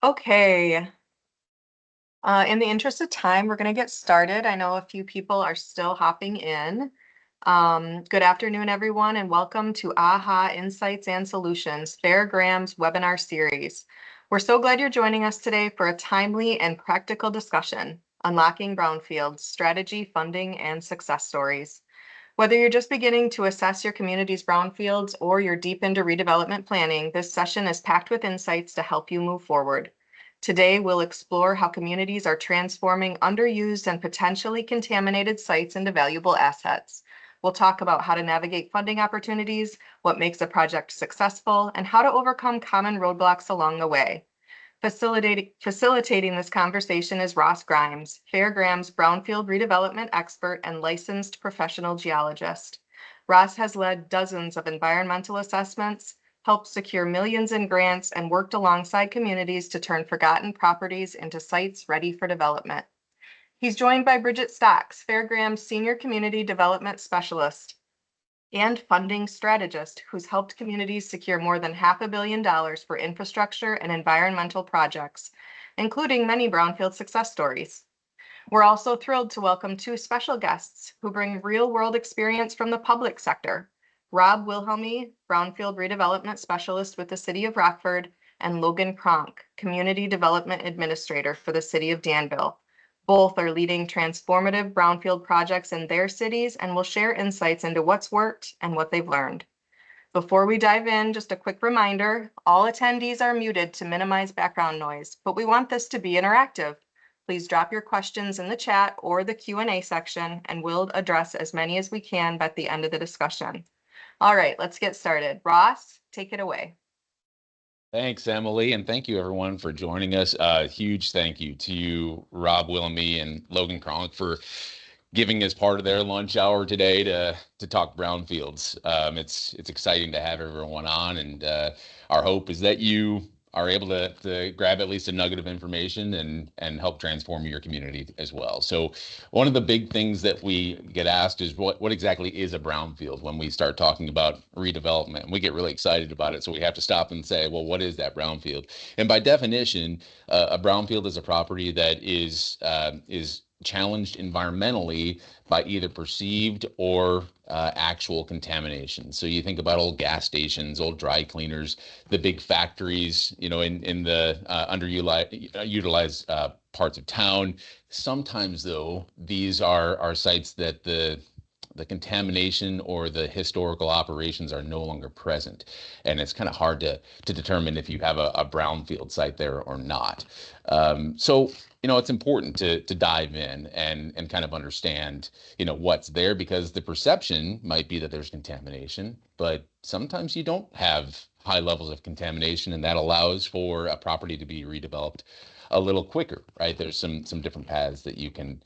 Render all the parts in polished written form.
Okay. In the interest of time, we're going to get started. I know a few people are still hopping in. Good afternoon, everyone, and welcome to AHA Insights and Solutions, Fairgraham's webinar series. We're so glad you're joining us today for a timely and practical discussion, Unlocking Brownfields, Strategy, Funding, and Success Stories. Whether you're just beginning to assess your community's brownfields or you're deep into redevelopment planning, this session is packed with insights to help you move forward. Today, we'll explore how communities are transforming underused and potentially contaminated sites into valuable assets. We'll talk about how to navigate funding opportunities, what makes a project successful, and how to overcome common roadblocks along the way. Facilitating this conversation is Ross Grimes, Fairgraham's brownfield redevelopment expert and licensed professional geologist. Ross has led dozens of environmental assessments, helped secure millions in grants, and worked alongside communities to turn forgotten properties into sites ready for development. He's joined by Bridget Stocks, Fairgraham's senior community development specialist and funding strategist who's helped communities secure more than $500 million for infrastructure and environmental projects, including many brownfield success stories. We're also thrilled to welcome two special guests who bring real-world experience from the public sector. Rob Wilhelmy, Brownfield Redevelopment Specialist with the City of Rockford, and Logan Kronk, Community Development Administrator for the City of Danville. Both are leading transformative brownfield projects in their cities and will share insights into what's worked and what they've learned. Before we dive in, just a quick reminder, all attendees are muted to minimize background noise, but we want this to be interactive. Please drop your questions in the chat or the Q&A section, and we'll address as many as we can by the end of the discussion. All right, let's get started. Ross, take it away. Thanks, Emily, and thank you everyone for joining us. Huge thank you to you, Rob Wilhelmy and Logan Kronk, for giving us part of their lunch hour today to talk brownfields. It's exciting to have everyone on, and our hope is that you are able to grab at least a nugget of information and help transform your community as well. So one of the big things that we get asked is what exactly is a brownfield when we start talking about redevelopment. And we get really excited about it, so we have to stop and say, well, what is that brownfield? And by definition, a brownfield is a property that is challenged environmentally by either perceived or actual contamination. So you think about old gas stations, old dry cleaners, the big factories, in the underutilized parts of town. Sometimes, though, these are sites that the contamination or the historical operations are no longer present. And it's kind of hard to determine if you have a brownfield site there or not. So it's important to dive in and kind of understand, what's there, because the perception might be that there's contamination, but sometimes you don't have high levels of contamination, and that allows for a property to be redeveloped a little quicker, right? There's some different paths that you can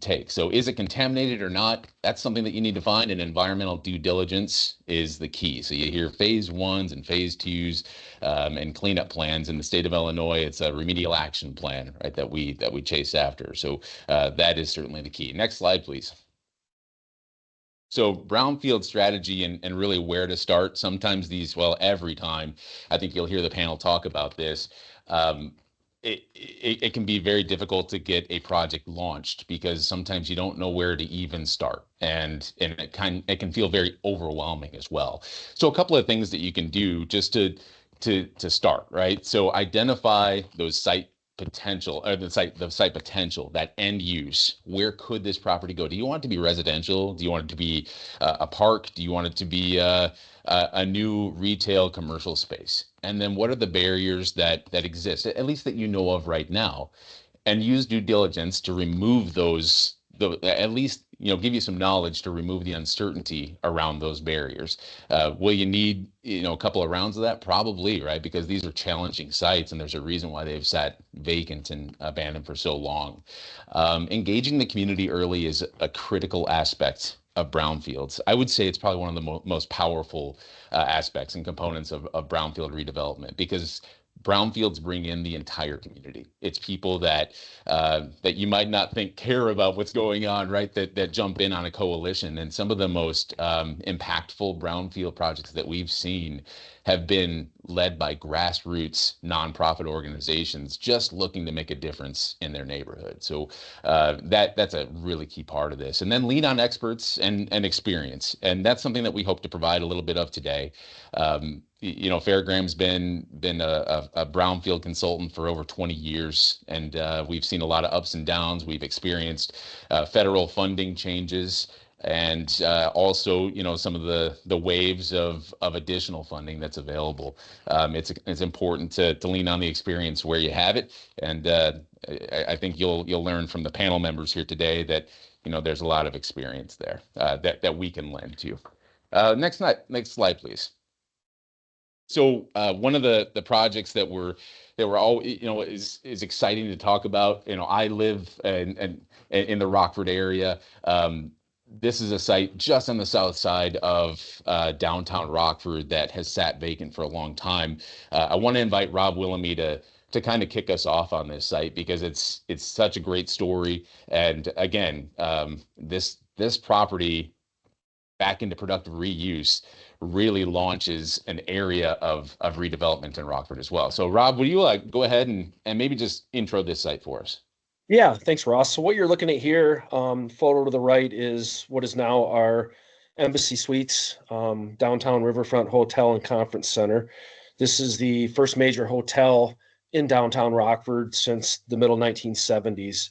take. So is it contaminated or not? That's something that you need to find, and environmental due diligence is the key. So you hear phase ones and phase twos and cleanup plans. In the state of Illinois, it's a remedial action plan, right, that we chase after. So that is certainly the key. Next slide, please. So brownfield strategy and really where to start. Sometimes every time I think you'll hear the panel talk about this. It can be very difficult to get a project launched because sometimes you don't know where to even start, and it can feel very overwhelming as well. So a couple of things that you can do just to start, right? So identify those site potential, or the site potential, that end use. Where could this property go? Do you want it to be residential? Do you want it to be a park? Do you want it to be a new retail commercial space? And then what are the barriers that exist, at least that you know of right now, and use due diligence to remove those, at least give you some knowledge to remove the uncertainty around those barriers. Will you need a couple of rounds of that? Probably, right? Because these are challenging sites, and there's a reason why they've sat vacant and abandoned for so long. Engaging the community early is a critical aspect of brownfields. I would say it's probably one of the most powerful aspects and components of brownfield redevelopment, because Brownfields bring in the entire community. It's people that that you might not think care about what's going on, right? That jump in on a coalition. And some of the most impactful brownfield projects that we've seen have been led by grassroots nonprofit organizations just looking to make a difference in their neighborhood. So that's a really key part of this. And then lean on experts and experience. And that's something that we hope to provide a little bit of today. Fehr Graham's been a brownfield consultant for over 20 years, and we've seen a lot of ups and downs. We've experienced federal funding changes, and also, some of the waves of additional funding that's available. It's important to lean on the experience where you have it, and I think you'll learn from the panel members here today that there's a lot of experience there that we can lend to. Next slide, please. So one of the projects that were all is exciting to talk about. I live in the Rockford area. This is a site just on the south side of downtown Rockford that has sat vacant for a long time. I want to invite Rob Willamy to kind of kick us off on this site because it's such a great story. And again, this property back into productive reuse really launches an area of redevelopment in Rockford as well. So Rob, will you go ahead and maybe just intro this site for us? Yeah, thanks, Ross. So what you're looking at here, photo to the right is what is now our Embassy Suites, downtown Riverfront Hotel and Conference Center. This is the first major hotel in downtown Rockford since the middle 1970s.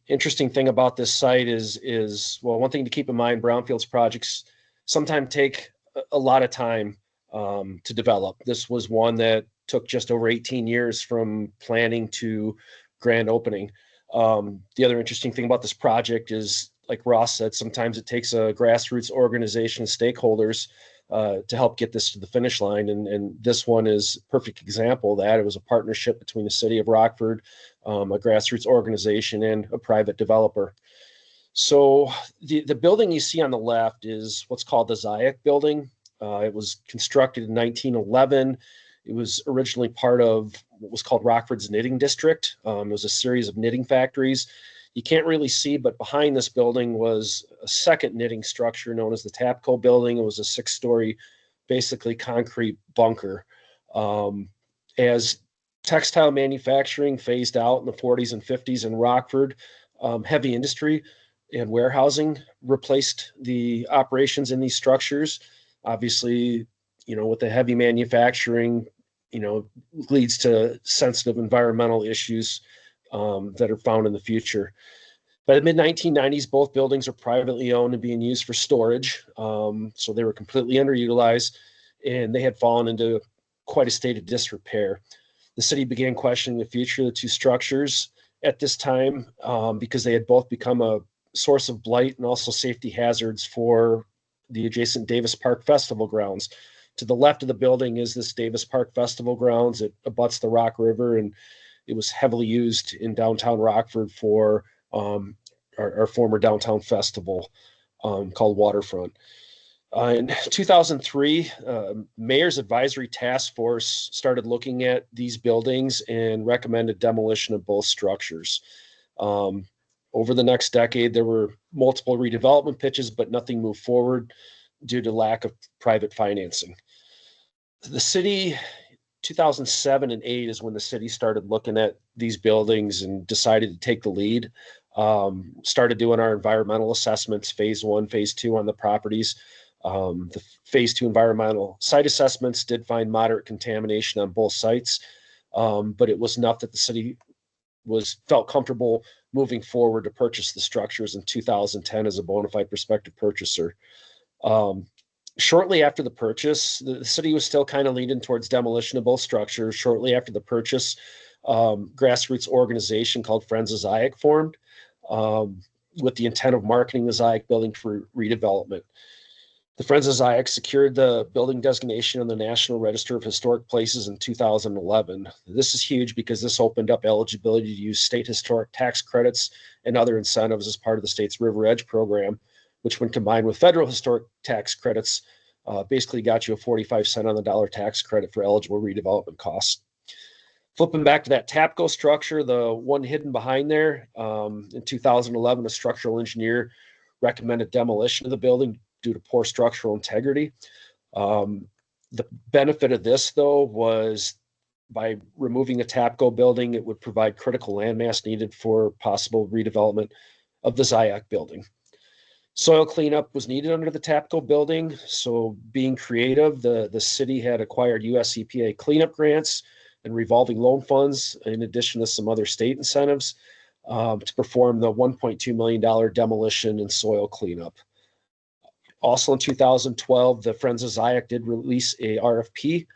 Interesting thing about this site is well, one thing to keep in mind, brownfields projects sometimes take a lot of time to develop. This was one that took just over 18 years from planning to grand opening. The other interesting thing about this project is, like Ross said, sometimes it takes a grassroots organization and stakeholders to help get this to the finish line. And this one is a perfect example of that. It was a partnership between the city of Rockford, a grassroots organization, and a private developer. So the building you see on the left is what's called the Zayek building. It was constructed in 1911. It was originally part of what was called Rockford's Knitting District. It was a series of knitting factories. You can't really see, but behind this building was a second knitting structure known as the Tapco building. It was a 6-story, basically concrete bunker. As textile manufacturing phased out in the 40s and 50s in Rockford, heavy industry and warehousing replaced the operations in these structures. Obviously, with the heavy manufacturing, leads to sensitive environmental issues that are found in the future. By the mid-1990s, both buildings are privately owned and being used for storage. So they were completely underutilized, and they had fallen into quite a state of disrepair. The city began questioning the future of the two structures at this time because they had both become a source of blight and also safety hazards for the adjacent Davis Park Festival grounds. To the left of the building is this Davis Park Festival grounds. It abuts the Rock River, and it was heavily used in downtown Rockford for our former downtown festival called Waterfront. In 2003, Mayor's Advisory Task Force started looking at these buildings and recommended demolition of both structures. Over the next decade, there were multiple redevelopment pitches, but nothing moved forward due to lack of private financing. The city, 2007 and 2008 is when the city started looking at these buildings and decided to take the lead. Started doing our environmental assessments, phase 1, phase 2 on the properties. The phase 2 environmental site assessments did find moderate contamination on both sites, but it was enough that the city felt comfortable moving forward to purchase the structures in 2010 as a bona fide prospective purchaser. Shortly after the purchase, the city was still kind of leaning towards demolition of both structures. Shortly after the purchase, grassroots organization called Friends of Zayek formed with the intent of marketing the Zayek building for redevelopment. The Friends of Zayek secured the building designation on the National Register of Historic Places in 2011. This is huge because this opened up eligibility to use state historic tax credits and other incentives as part of the state's River Edge program, which when combined with federal historic tax credits, basically got you a 45 cent on the dollar tax credit for eligible redevelopment costs. Flipping back to that TAPCO structure, the one hidden behind there, in 2011, a structural engineer recommended demolition of the building due to poor structural integrity. The benefit of this, though, was by removing the TAPCO building, it would provide critical landmass needed for possible redevelopment of the Ziac building. Soil cleanup was needed under the TAPCO building. So being creative, the city had acquired US EPA cleanup grants and revolving loan funds, in addition to some other state incentives, to perform the $1.2 million demolition and soil cleanup. Also in 2012, the Friends of Ziac did release a RFP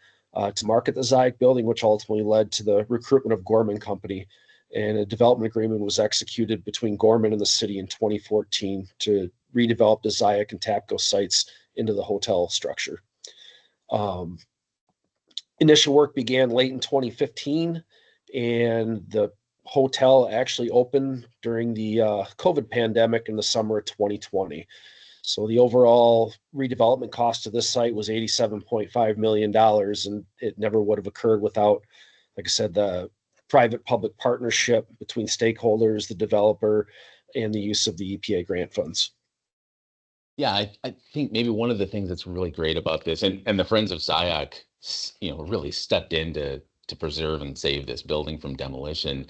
to market the Ziac building, which ultimately led to the recruitment of Gorman Company. And a development agreement was executed between Gorman and the city in 2014 to redevelop the Ziac and TAPCO sites into the hotel structure. Initial work began late in 2015, and the hotel actually opened during the COVID pandemic in the summer of 2020. So the overall redevelopment cost of this site was $87.5 million, and it never would have occurred without, like I said, the private-public partnership between stakeholders, the developer, and the use of the EPA grant funds. Yeah, I think maybe one of the things that's really great about this, and the Friends of Ziac, really stepped in to preserve and save this building from demolition.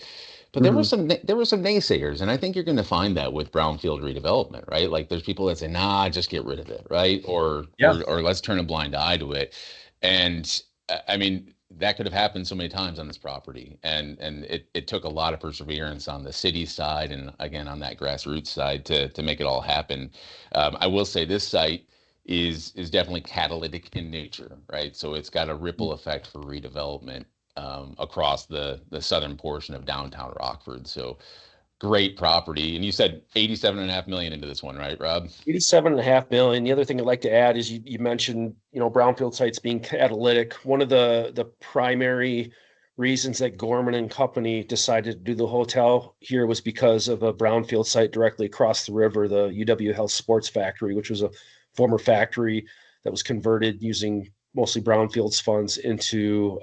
But there were some naysayers, and I think you're going to find that with brownfield redevelopment, right? Like there's people that say, "Nah, just get rid of it," right? Or let's turn a blind eye to it. And I mean, that could have happened so many times on this property, and it took a lot of perseverance on the city side and again on that grassroots side to make it all happen. I will say this site is definitely catalytic in nature, right? So it's got a ripple effect for redevelopment across the southern portion of downtown Rockford. So great property. And you said 87.5 million into this one, right, Rob? 87.5 million. The other thing I'd like to add is you mentioned, brownfield sites being catalytic. One of the primary reasons that Gorman and Company decided to do the hotel here was because of a brownfield site directly across the river, the UW Health Sports Factory, which was a former factory that was converted using mostly brownfields funds into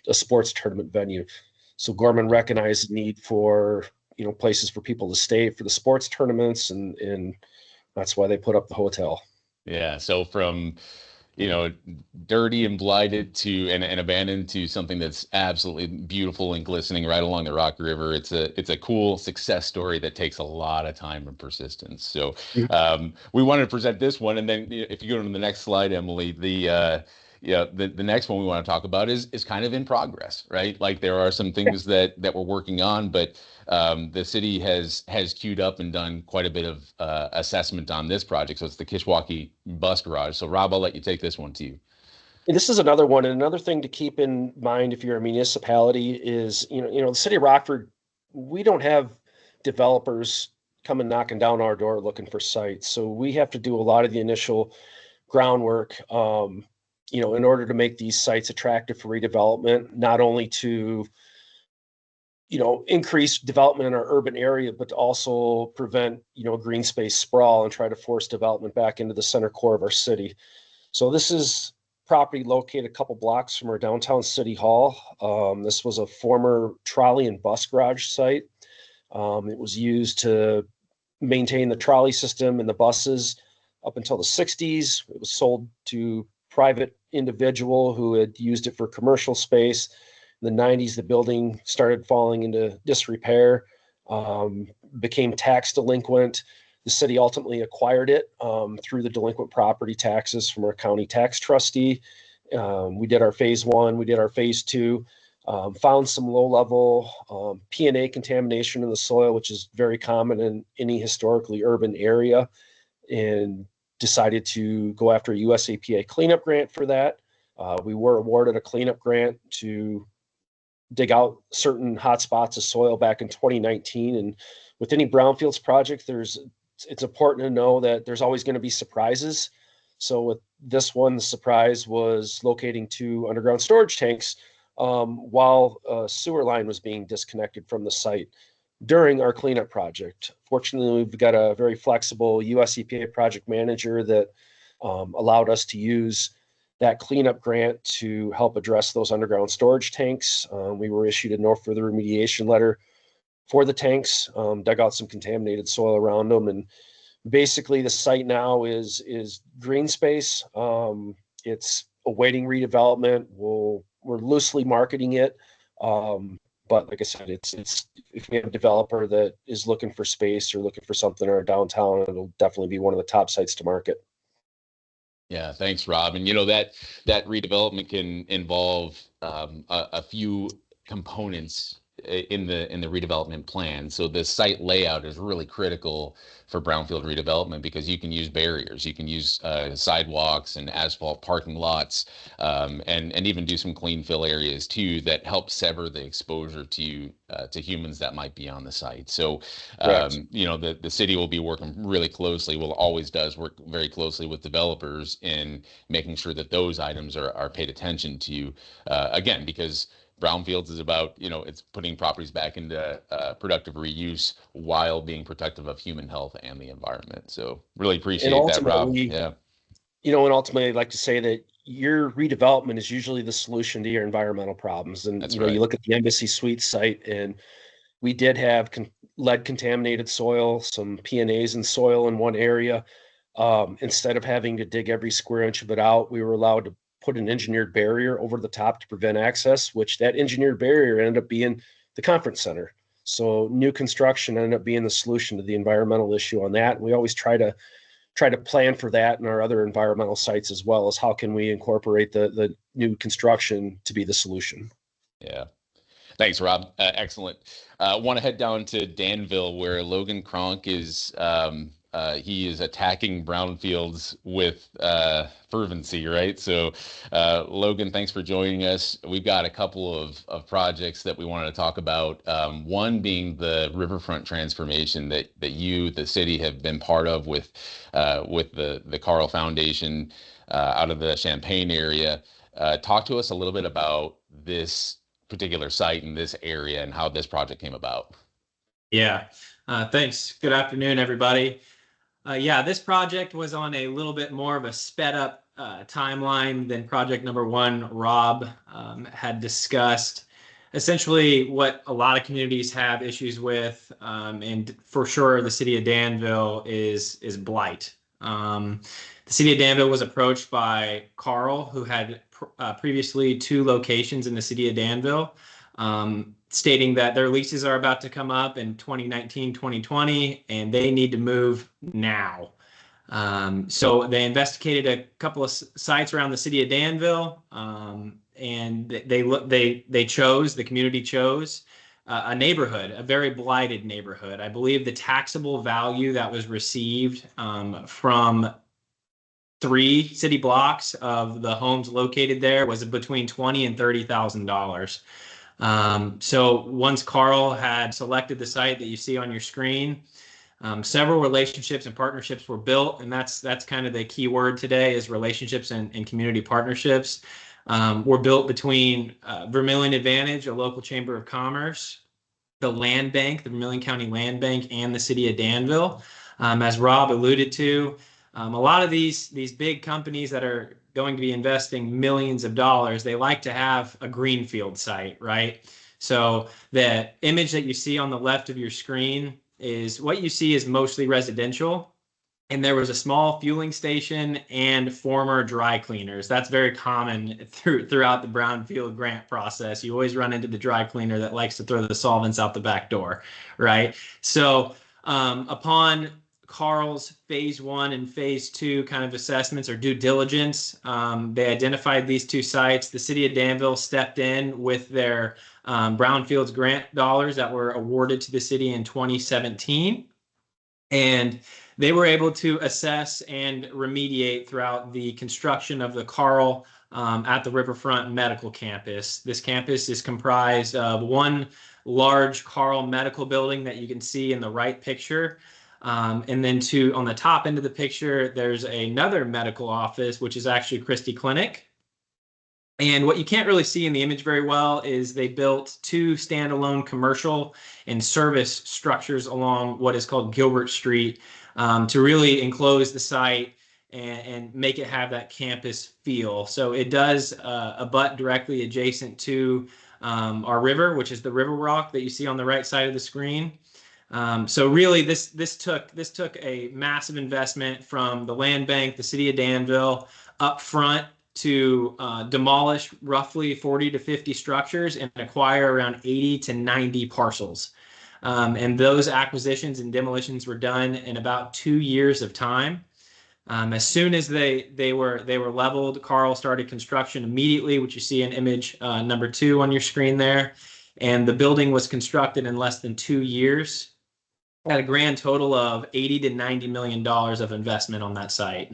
a sports tournament venue. So Gorman recognized the need for places for people to stay for the sports tournaments, and that's why they put up the hotel. Yeah. So from, dirty and blighted to and abandoned to something that's absolutely beautiful and glistening right along the Rock River. It's a cool success story that takes a lot of time and persistence. So we wanted to present this one, and then if you go to the next slide, Emily, the next one we want to talk about is kind of in progress, right? Like there are some things that we're working on, but the city has queued up and done quite a bit of assessment on this project. So it's the Kishwaukee Bus Garage. So Rob, I'll let you take this one to you. This is another one, and another thing to keep in mind if you're a municipality is, the city of Rockford, we don't have developers coming knocking down our door looking for sites. So we have to do a lot of the initial groundwork, in order to make these sites attractive for redevelopment, not only to, increase development in our urban area, but to also prevent, green space sprawl and try to force development back into the center core of our city. So this is property located a couple blocks from our downtown city hall. This was a former trolley and bus garage site. It was used to maintain the trolley system and the buses up until the 60s. It was sold to private individual who had used it for commercial space. In the 90s, the building started falling into disrepair, became tax delinquent. The city ultimately acquired it through the delinquent property taxes from our county tax trustee. We did our phase one, we did our phase two, found some low-level P&A contamination in the soil, which is very common in any historically urban area, and decided to go after a US EPA cleanup grant for that. We were awarded a cleanup grant to dig out certain hot spots of soil back in 2019. And with any brownfields project, it's important to know that there's always going to be surprises. So with this one, the surprise was locating 2 underground storage tanks while a sewer line was being disconnected from the site during our cleanup project. Fortunately, we've got a very flexible US EPA project manager that allowed us to use that cleanup grant to help address those underground storage tanks. We were issued a no further remediation letter for the tanks, dug out some contaminated soil around them, and basically the site now is green space. It's awaiting redevelopment. We're loosely marketing it. But like I said, it's if we have a developer that is looking for space or looking for something in our downtown, it'll definitely be one of the top sites to market. Yeah, thanks, Rob. And that redevelopment can involve a few components in the redevelopment plan. So the site layout is really critical for brownfield redevelopment because you can use barriers, you can use sidewalks and asphalt parking lots, and even do some clean fill areas too that help sever the exposure to humans that might be on the site. So the city will be working really closely, well, always does work very closely with developers in making sure that those items are paid attention to, again, because brownfields is about, it's putting properties back into productive reuse while being protective of human health and the environment. So really appreciate that, Rob. Yeah. And ultimately, I'd like to say that your redevelopment is usually the solution to your environmental problems. And That's you look at the Embassy Suites site, and we did have lead contaminated soil, some PNAs in soil in one area. Instead of having to dig every square inch of it out, we were allowed to put an engineered barrier over the top to prevent access, which that engineered barrier ended up being the conference center. So new construction ended up being the solution to the environmental issue on that. And we always try to plan for that in our other environmental sites as well, as how can we incorporate the new construction to be the solution. Yeah. Thanks, Rob. Excellent. Want to head down to Danville, where Logan Kronk is. He is attacking brownfields with fervency, right? So, Logan, thanks for joining us. We've got a couple of projects that we wanted to talk about. One being the riverfront transformation that you, the city, have been part of with the Carl Foundation out of the Champaign area. Talk to us a little bit about this particular site in this area and how this project came about. Yeah, thanks. Good afternoon, everybody. This project was on a little bit more of a sped up timeline than project number one. Rob had discussed essentially what a lot of communities have issues with, and for sure the city of Danville is blight. The city of Danville was approached by Carl, who had previously 2 locations in the city of Danville, stating that their leases are about to come up in 2019, 2020, and they need to move now. So they investigated a couple of sites around the city of Danville, and the community chose a neighborhood, a very blighted neighborhood. I believe the taxable value that was received from 3 city blocks of the homes located there was between $20,000 and $30,000. So once Carl had selected the site that you see on your screen, several relationships and partnerships were built, and that's kind of the key word today is relationships and community partnerships. Were built between Vermilion Advantage, a local chamber of commerce, the land bank, the Vermilion County Land Bank, and the city of Danville. As Rob alluded to, a lot of these big companies that are going to be investing millions of dollars, they like to have a greenfield site, right? So the image that you see on the left of your screen is what you see is mostly residential. And there was a small fueling station and former dry cleaners. That's very common throughout the brownfield grant process. You always run into the dry cleaner that likes to throw the solvents out the back door, right? So upon Carl's phase 1 and phase 2 kind of assessments or due diligence, they identified these 2 sites. The city of Danville stepped in with their Brownfields grant dollars that were awarded to the city in 2017. And they were able to assess and remediate throughout the construction of the Carl at the Riverfront Medical Campus. This campus is comprised of one large Carl medical building that you can see in the right picture. And then on the top end of the picture, there's another medical office, which is actually Christie Clinic. And what you can't really see in the image very well is they built 2 standalone commercial and service structures along what is called Gilbert Street to really enclose the site and make it have that campus feel. So it does abut directly adjacent to our river, which is the River Rock that you see on the right side of the screen. So really, this took a massive investment from the land bank, the city of Danville, up front to demolish roughly 40 to 50 structures and acquire around 80 to 90 parcels. And those acquisitions and demolitions were done in about 2 years of time. As soon as they were leveled, Carl started construction immediately, which you see in image number 2 on your screen there. And the building was constructed in less than 2 years at a grand total of $80 to $90 million of investment on that site.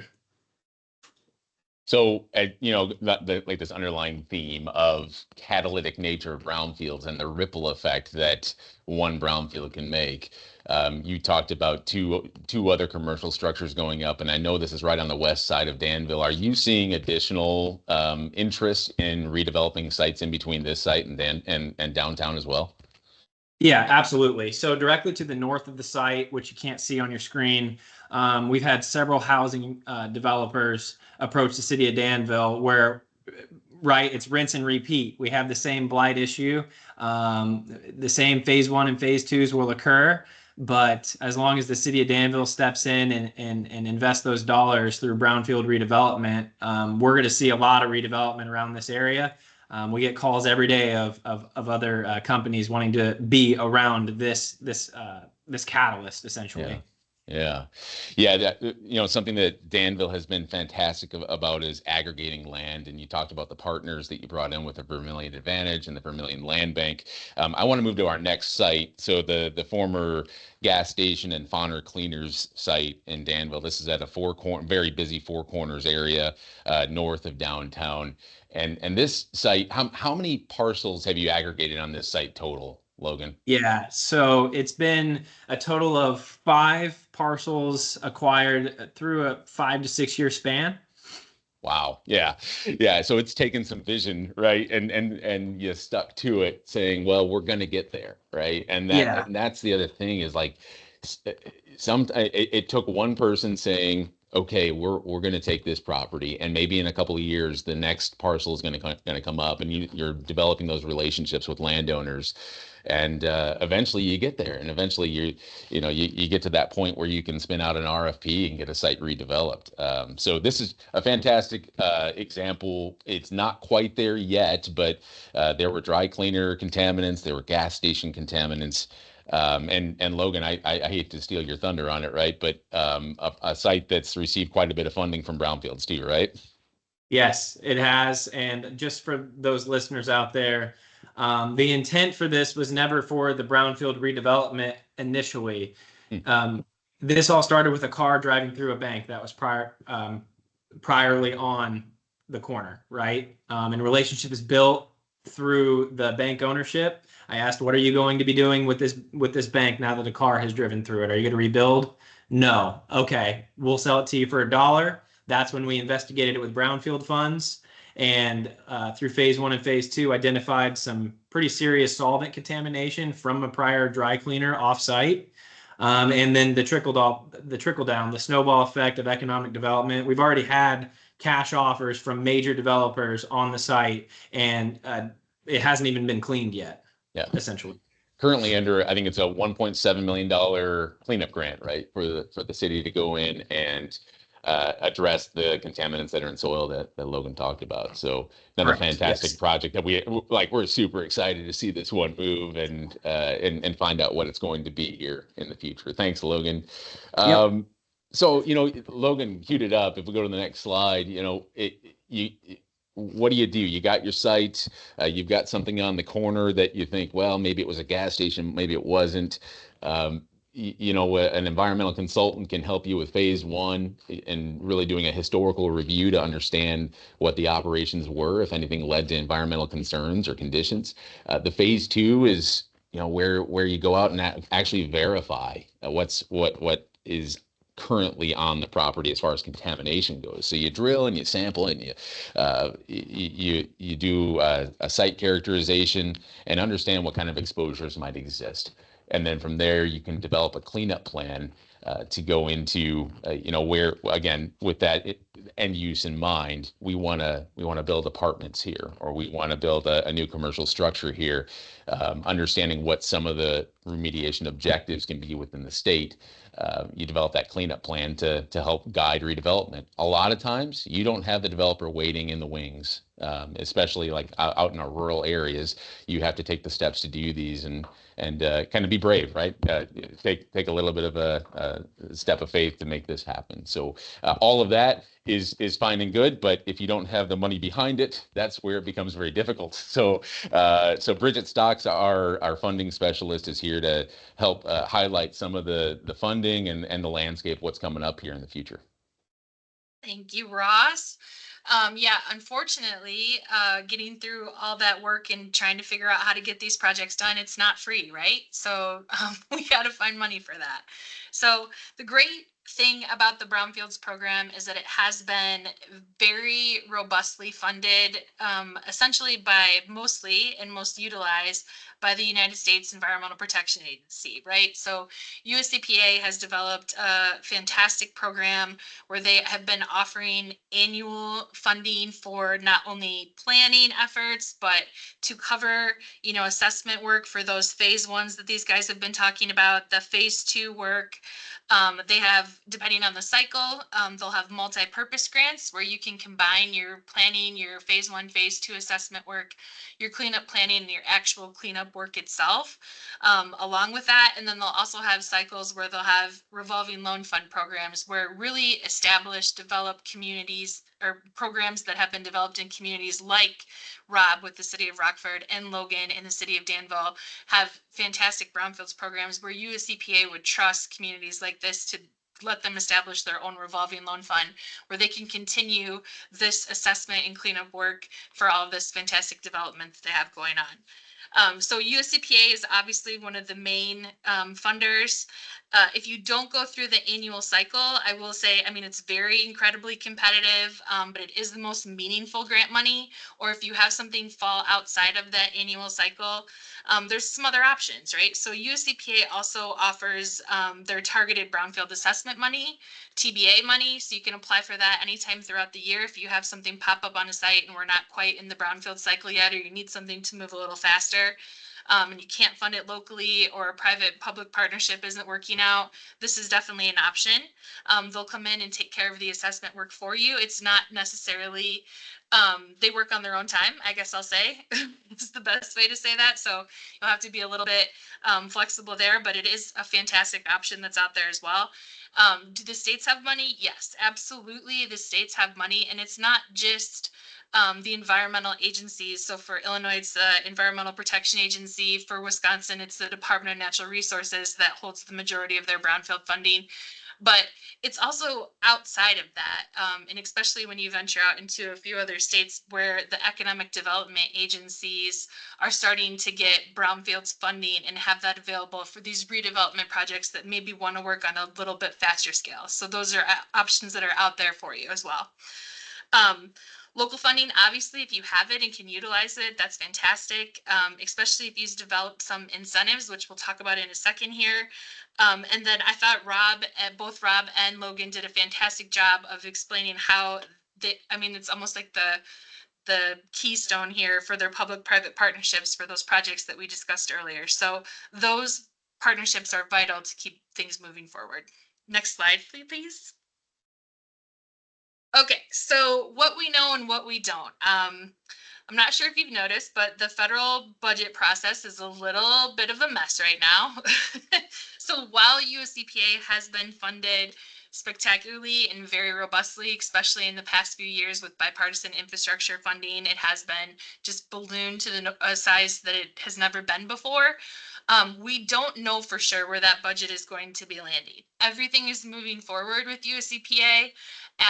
So, like this underlying theme of catalytic nature of brownfields and the ripple effect that one brownfield can make. You talked about two other commercial structures going up, and I know this is right on the west side of Danville. Are you seeing additional interest in redeveloping sites in between this site and downtown as well? Yeah, absolutely. So directly to the north of the site, which you can't see on your screen, we've had several housing developers approach the city of Danville where, right, it's rinse and repeat. We have the same blight issue. The same phase 1 and phase 2s will occur. But as long as the city of Danville steps in and invest those dollars through brownfield redevelopment, we're going to see a lot of redevelopment around this area. We get calls every day of other companies wanting to be around this catalyst, essentially. Yeah. That, something that Danville has been fantastic about is aggregating land. And you talked about the partners that you brought in with the Vermilion Advantage and the Vermilion Land Bank. I want to move to our next site. So the former gas station and Fehr Cleaners site in Danville. This is at a very busy Four Corners area north of downtown. And this site, how many parcels have you aggregated on this site total, Logan? Yeah, so it's been a total of 5 parcels acquired through a 5 to 6 year span. Wow. Yeah. So it's taken some vision, right? And you stuck to it, saying, well, we're going to get there, right? And that's the other thing is like, it took one person saying, okay, we're going to take this property, and maybe in a couple of years, the next parcel is going to come up, and you're developing those relationships with landowners, and eventually you get there, and eventually you get to that point where you can spin out an RFP and get a site redeveloped. So this is a fantastic example. It's not quite there yet, but there were dry cleaner contaminants, there were gas station contaminants. And Logan, I hate to steal your thunder on it, right? But a site that's received quite a bit of funding from Brownfields too, right? Yes, it has. And just for those listeners out there, the intent for this was never for the brownfield redevelopment initially. This all started with a car driving through a bank that was priorly on the corner, right? And relationship is built through the bank ownership. I asked, what are you going to be doing with this bank now that a car has driven through it? Are you going to rebuild? No. Okay, we'll sell it to you for $1. That's when we investigated it with brownfield funds, and through phase 1 and phase 2 identified some pretty serious solvent contamination from a prior dry cleaner off-site. And then the trickle down, the snowball effect of economic development. We've already had cash offers from major developers on the site, and it hasn't even been cleaned yet. Yeah, essentially. Currently under, I think it's a $1.7 million cleanup grant, right, for the city to go in and address the contaminants that are in soil that Logan talked about. So another fantastic project that we're super excited to see this one move and find out what it's going to be here in the future. Thanks, Logan. So Logan queued it up. If we go to the next slide, what do? You got your site, you've got something on the corner that you think, well, maybe it was a gas station, maybe it wasn't. An environmental consultant can help you with phase 1 and really doing a historical review to understand what the operations were, if anything led to environmental concerns or conditions. The phase 2 is, where you go out and actually verify what is currently on the property as far as contamination goes. So you drill and you sample and you do a site characterization and understand what kind of exposures might exist. And then from there, you can develop a cleanup plan to go into, where, again, with that end use in mind, we want to build apartments here, or we want to build a new commercial structure here, understanding what some of the remediation objectives can be within the state. You develop that cleanup plan to help guide redevelopment. A lot of times you don't have the developer waiting in the wings, especially like out in our rural areas. You have to take the steps to do these and kind of be brave, right? Take a little bit of a step of faith to make this happen. So all of that is fine and good, but if you don't have the money behind it, that's where it becomes very difficult. So Bridget Stocks, our funding specialist, is here to help highlight some of the funding and the landscape, what's coming up here in the future. Thank you, Ross. Yeah, unfortunately, getting through all that work and trying to figure out how to get these projects done, it's not free, right? So we got to find money for that. So the great thing about the Brownfields program is that it has been very robustly funded, essentially by mostly and most utilized by the United States Environmental Protection Agency, right? So USEPA has developed a fantastic program where they have been offering annual funding for not only planning efforts, but to cover, assessment work for those phase ones that these guys have been talking about, the phase 2 work. They have, depending on the cycle, they'll have multi-purpose grants where you can combine your planning, your phase 1, phase 2 assessment work, your cleanup planning, and your actual cleanup work itself, along with that. And then they'll also have cycles where they'll have revolving loan fund programs where really established, developed communities or programs that have been developed in communities like Rob with the city of Rockford and Logan in the city of Danville have fantastic brownfields programs where USEPA would trust communities like this to let them establish their own revolving loan fund where they can continue this assessment and cleanup work for all of this fantastic development that they have going on. So USEPA is obviously one of the main funders. If you don't go through the annual cycle, I will say, it's very incredibly competitive, but it is the most meaningful grant money. Or if you have something fall outside of that annual cycle, there's some other options, right? So USEPA also offers their targeted brownfield assessment money, TBA money, so you can apply for that anytime throughout the year if you have something pop up on a site and we're not quite in the brownfield cycle yet, or you need something to move a little faster. And you can't fund it locally, or a private-public partnership isn't working out, this is definitely an option. They'll come in and take care of the assessment work for you. It's not necessarily, they work on their own time, I guess I'll say. It's the best way to say that. So you'll have to be a little bit flexible there, but it is a fantastic option that's out there as well. Do the states have money? Yes, absolutely. The states have money, and it's not just the environmental agencies. So for Illinois, it's the Environmental Protection Agency. For Wisconsin, it's the Department of Natural Resources that holds the majority of their brownfield funding. But it's also outside of that, and especially when you venture out into a few other states where the economic development agencies are starting to get brownfields funding and have that available for these redevelopment projects that maybe want to work on a little bit faster scale. So those are options that are out there for you as well. Local funding, obviously, if you have it and can utilize it, that's fantastic, especially if you've developed some incentives, which we'll talk about in a second here. And then I thought both Rob and Logan did a fantastic job of explaining how it's almost like the keystone here for their public-private partnerships for those projects that we discussed earlier. So those partnerships are vital to keep things moving forward. Next slide, please. Okay, so what we know and what we don't. I'm not sure if you've noticed, but the federal budget process is a little bit of a mess right now. So while USEPA has been funded spectacularly and very robustly, especially in the past few years with bipartisan infrastructure funding, it has been just ballooned to the size that it has never been before. We don't know for sure where that budget is going to be landing. Everything is moving forward with USEPA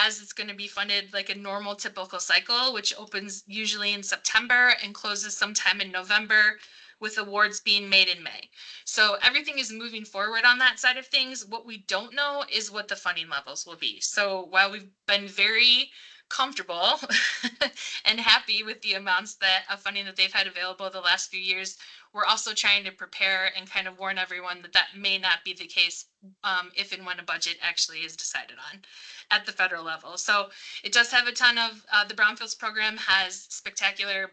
as it's going to be funded like a normal typical cycle, which opens usually in September and closes sometime in November, with awards being made in May. So everything is moving forward on that side of things. What we don't know is what the funding levels will be. So while we've been very comfortable and happy with the amounts of funding that they've had available the last few years, we're also trying to prepare and kind of warn everyone that that may not be the case if and when a budget actually is decided on at the federal level. So it does have a ton of, the Brownfields program has spectacular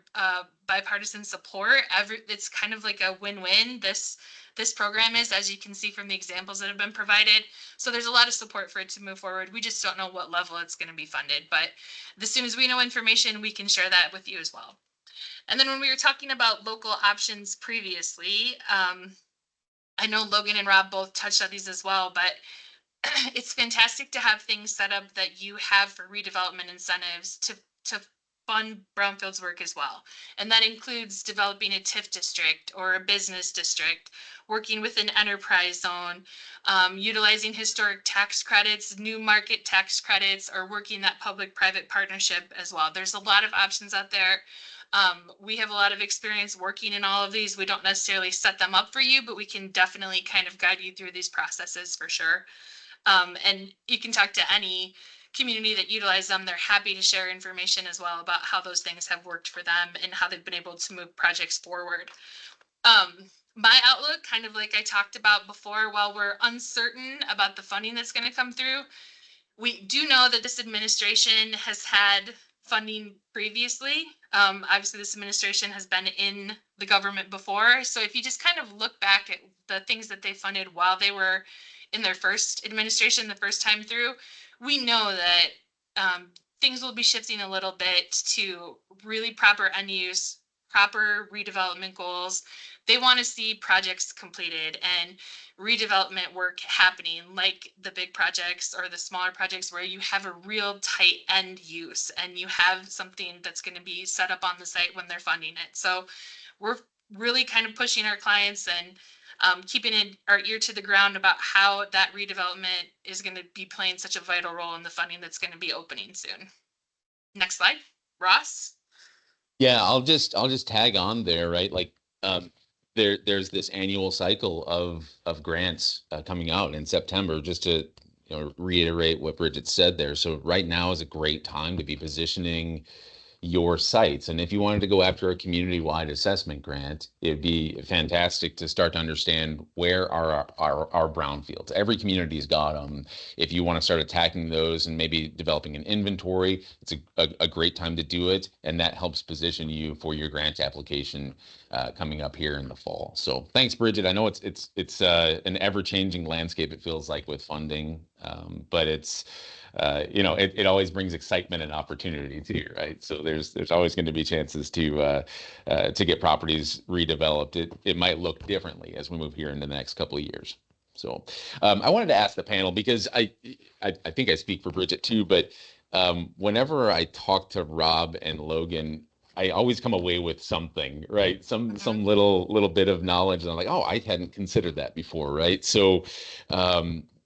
bipartisan support. It's kind of like a win-win. This program is, as you can see from the examples that have been provided. So there's a lot of support for it to move forward. We just don't know what level it's going to be funded. But as soon as we know information, we can share that with you as well. And then when we were talking about local options previously, I know Logan and Rob both touched on these as well, but it's fantastic to have things set up that you have for redevelopment incentives to fund brownfields work as well. And that includes developing a TIF district or a business district, working with an enterprise zone, utilizing historic tax credits, new market tax credits, or working that public-private partnership as well. There's a lot of options out there. We have a lot of experience working in all of these. We don't necessarily set them up for you, but we can definitely kind of guide you through these processes for sure. And you can talk to any community that utilize them. They're happy to share information as well about how those things have worked for them and how they've been able to move projects forward. My outlook, kind of like I talked about before, while we're uncertain about the funding that's going to come through, we do know that this administration has had funding previously. Obviously, this administration has been in the government before. So if you just kind of look back at the things that they funded while they were in their first administration, the first time through, we know that things will be shifting a little bit to really proper end use, proper redevelopment goals. They want to see projects completed and redevelopment work happening, like the big projects or the smaller projects where you have a real tight end use and you have something that's going to be set up on the site when they're funding it. So we're really kind of pushing our clients and keeping our ear to the ground about how that redevelopment is going to be playing such a vital role in the funding that's going to be opening soon. Next slide, Ross. Yeah, I'll just tag on there, right? Like there's this annual cycle of grants coming out in September, just to reiterate what Bridget said there. So right now is a great time to be positioning your sites. And if you wanted to go after a community-wide assessment grant, it'd be fantastic to start to understand where are our brownfields. Every community's got them. If you want to start attacking those and maybe developing an inventory, it's a great time to do it. And that helps position you for your grant application coming up here in the fall. So thanks, Bridget. I know it's an ever-changing landscape, it feels like, with funding, but it's it always brings excitement and opportunity too, right? So there's always going to be chances to get properties redeveloped. It might look differently as we move here in the next couple of years. So I wanted to ask the panel, because I think I speak for Bridget too, but whenever I talk to Rob and Logan, I always come away with something, right? Some little bit of knowledge, and I'm like, oh, I hadn't considered that before, right? So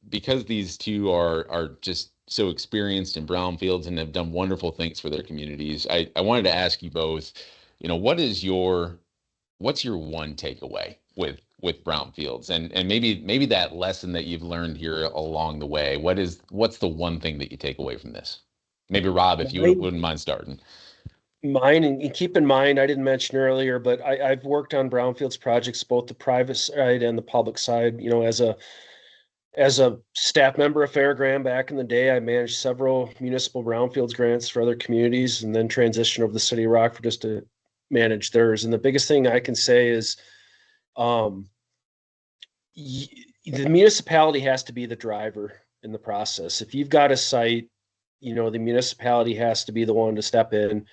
because these two are just so experienced in brownfields and have done wonderful things for their communities, I wanted to ask you both, what's your one takeaway with brownfields, and maybe that lesson that you've learned here along the way. What's the one thing that you take away from this? Maybe Rob, if you wouldn't mind starting. Mine, and keep in mind, I didn't mention earlier, but I've worked on brownfields projects, both the private side and the public side. As a staff member of Fehr back in the day, I managed several municipal brownfields grants for other communities, and then transitioned over the city of Rockford just to manage theirs. And the biggest thing I can say is the municipality has to be the driver in the process. If you've got a site, the municipality has to be the one to step in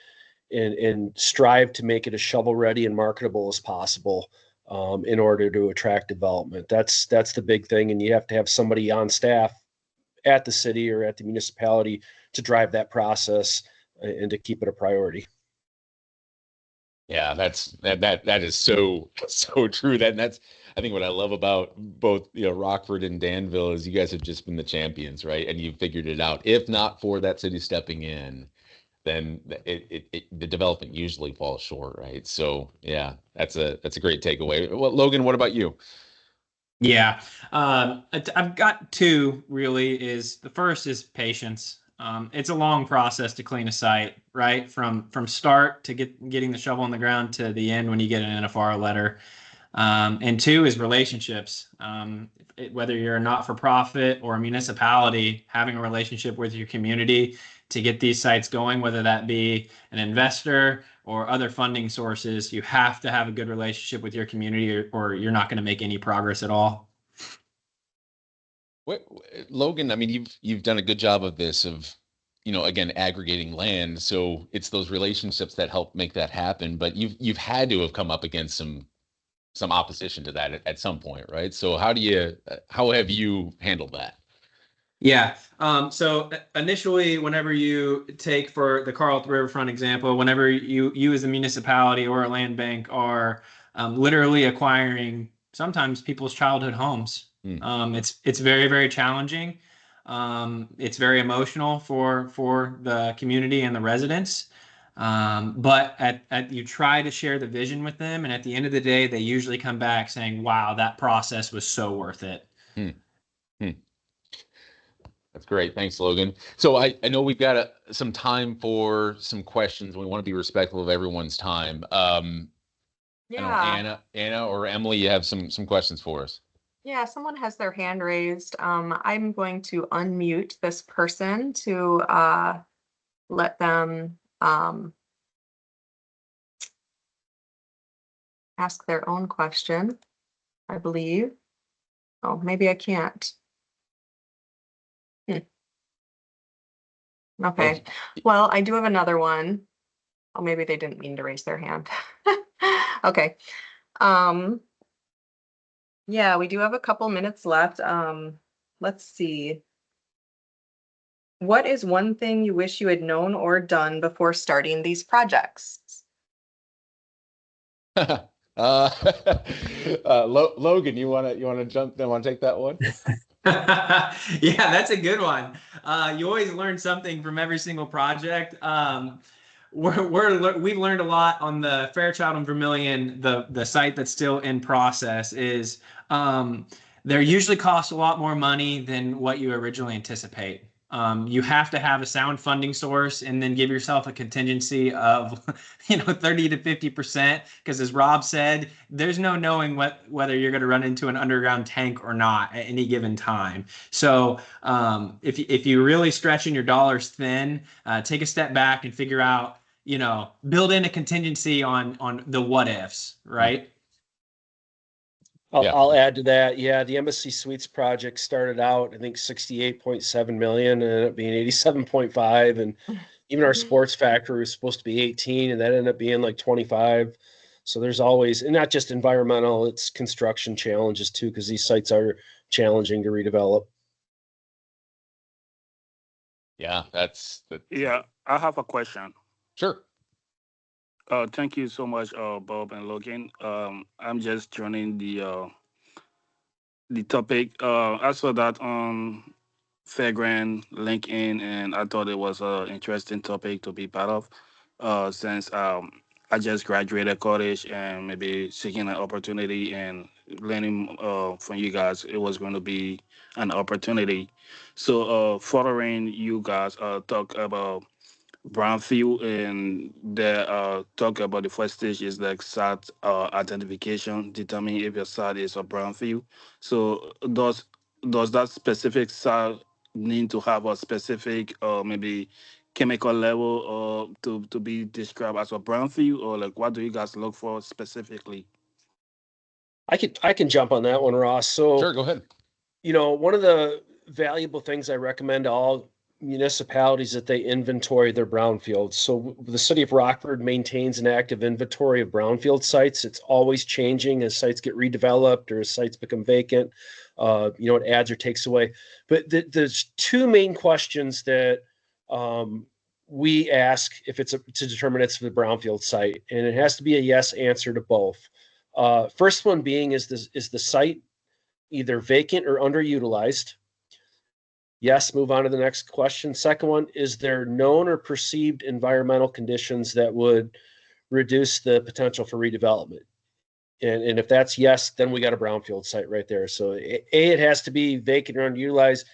and strive to make it as shovel ready and marketable as possible. In order to attract development. That's the big thing. And you have to have somebody on staff at the city or at the municipality to drive that process and to keep it a priority. Yeah, that is so true. That's, I think, what I love about both Rockford and Danville is you guys have just been the champions, right? And you've figured it out. If not for that city stepping in, then the development usually falls short, right? So yeah, that's a great takeaway. Well, Logan, what about you? Yeah, I've got two really. Is the first is patience. It's a long process to clean a site, right? From start to getting the shovel on the ground to the end when you get an NFR letter. And two is relationships. Whether you're a not-for-profit or a municipality, having a relationship with your community to get these sites going, whether that be an investor or other funding sources, you have to have a good relationship with your community, or you're not going to make any progress at all. Logan, I mean, you've done a good job of this, of, again, aggregating land. So it's those relationships that help make that happen. But you've had to have come up against some opposition to that at some point, right? So how have you handled that? Yeah. So initially, whenever you take, for the Carlton Riverfront example, whenever you as a municipality or a land bank are literally acquiring sometimes people's childhood homes, it's very, very challenging. It's very emotional for the community and the residents. But you try to share the vision with them, and at the end of the day, they usually come back saying, "Wow, that process was so worth it." That's great. Thanks, Logan. So I know we've got some time for some questions. We want to be respectful of everyone's time. I know Anna or Emily, you have some questions for us. Yeah, someone has their hand raised. I'm going to unmute this person to let them ask their own question, I believe. Oh, maybe I can't. Okay, well, I do have another one. Oh, maybe they didn't mean to raise their hand. Okay. Yeah, we do have a couple minutes left. Let's see. What is one thing you wish you had known or done before starting these projects? Logan, you want to jump? Want to take that one? Yeah, that's a good one. You always learn something from every single project. We've learned a lot on the Fairchild and Vermilion, the site that's still in process. Is there usually costs a lot more money than what you originally anticipate. You have to have a sound funding source, and then give yourself a contingency of 30 to 50%, because as Rob said, there's no knowing whether you're going to run into an underground tank or not at any given time. So if you're really stretching your dollars thin, take a step back and figure out, build in a contingency on the what ifs, right? I'll add to that. Yeah, the Embassy Suites project started out, I think, 68.7 million, and ended up being 87.5. And even our sports factory was supposed to be 18, and that ended up being like 25. So there's always, and not just environmental, it's construction challenges too, because these sites are challenging to redevelop. Yeah, Yeah, I have a question. Sure. Thank you so much, Bob and Logan. I'm just joining the topic. I saw that on Fairground, LinkedIn, and I thought it was an interesting topic to be part of. Since I just graduated college and maybe seeking an opportunity and learning from you guys, it was going to be an opportunity. So, following you guys talk about Brownfield, and the talk about the first stage is like site identification, determining if your site is a brownfield. So does that specific site need to have a specific maybe chemical level to be described as a brownfield, or like what do you guys look for specifically? I can jump on that one, Ross. So Sure, go ahead. One of the valuable things I recommend to all municipalities that they inventory their brownfields. So the city of Rockford maintains an active inventory of brownfield sites. It's always changing as sites get redeveloped or as sites become vacant. It adds or takes away. But there's two main questions that we ask if it's to determine it's the brownfield site, and it has to be a yes answer to both. First one being, is the site either vacant or underutilized? Yes, move on to the next question. Second one, is there known or perceived environmental conditions that would reduce the potential for redevelopment? And if that's yes, then we got a brownfield site right there. So A, it has to be vacant or underutilized.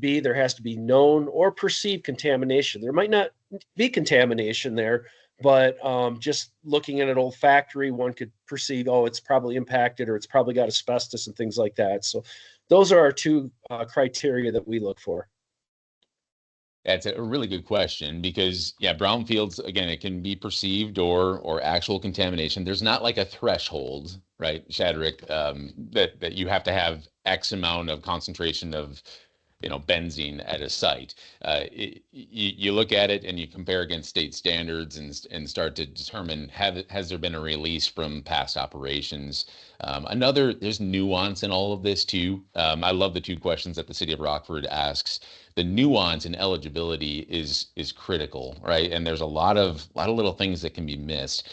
B, there has to be known or perceived contamination. There might not be contamination there, But just looking at an old factory, one could perceive, oh, it's probably impacted or it's probably got asbestos and things like that. So those are our two criteria that we look for. That's a really good question because, yeah, brownfields, again, it can be perceived or actual contamination. There's not like a threshold, right, Shadrick, that you have to have X amount of concentration of, benzene at a site. You look at it and you compare against state standards and start to determine has there been a release from past operations. There's nuance in all of this too. I love the two questions that the city of Rockford asks. The nuance in eligibility is critical, right? And there's a lot of little things that can be missed,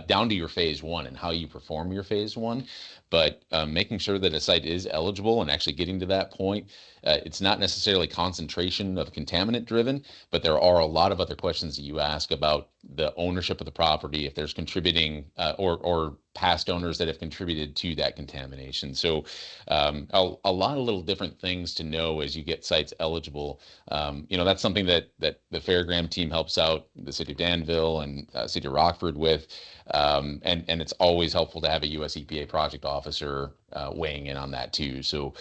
down to your phase one and how you perform your phase one. But making sure that a site is eligible and actually getting to that point, it's not necessarily concentration of contaminant driven, but there are a lot of other questions that you ask about the ownership of the property, if there's contributing or past owners that have contributed to that contamination. So a lot of little different things to know as you get sites eligible. That's something that the Fairgram team helps out the city of Danville and city of Rockford with. And it's always helpful to have a US EPA project officer weighing in on that too. So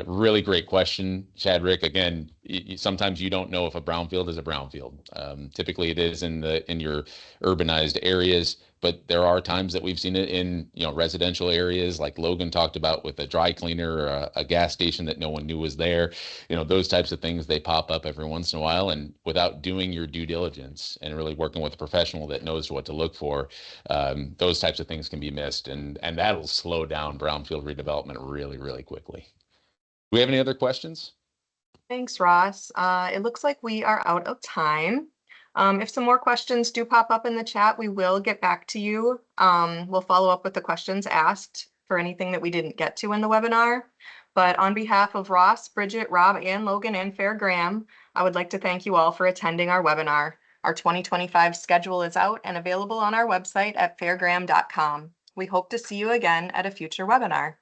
really great question, Shadrick. Again, sometimes you don't know if a brownfield is a brownfield. Typically it is in your urbanized areas, but there are times that we've seen it in residential areas like Logan talked about with a dry cleaner or a gas station that no one knew was there. Those types of things, they pop up every once in a while, and without doing your due diligence and really working with a professional that knows what to look for, those types of things can be missed, and that'll slow down brownfield redevelopment really, really quickly. Do we have any other questions? Thanks, Ross. It looks like we are out of time. If some more questions do pop up in the chat, we will get back to you. We'll follow up with the questions asked for anything that we didn't get to in the webinar. But on behalf of Ross, Bridget, Rob, and Logan and Fairgram, I would like to thank you all for attending our webinar. Our 2025 schedule is out and available on our website at fairgram.com. We hope to see you again at a future webinar.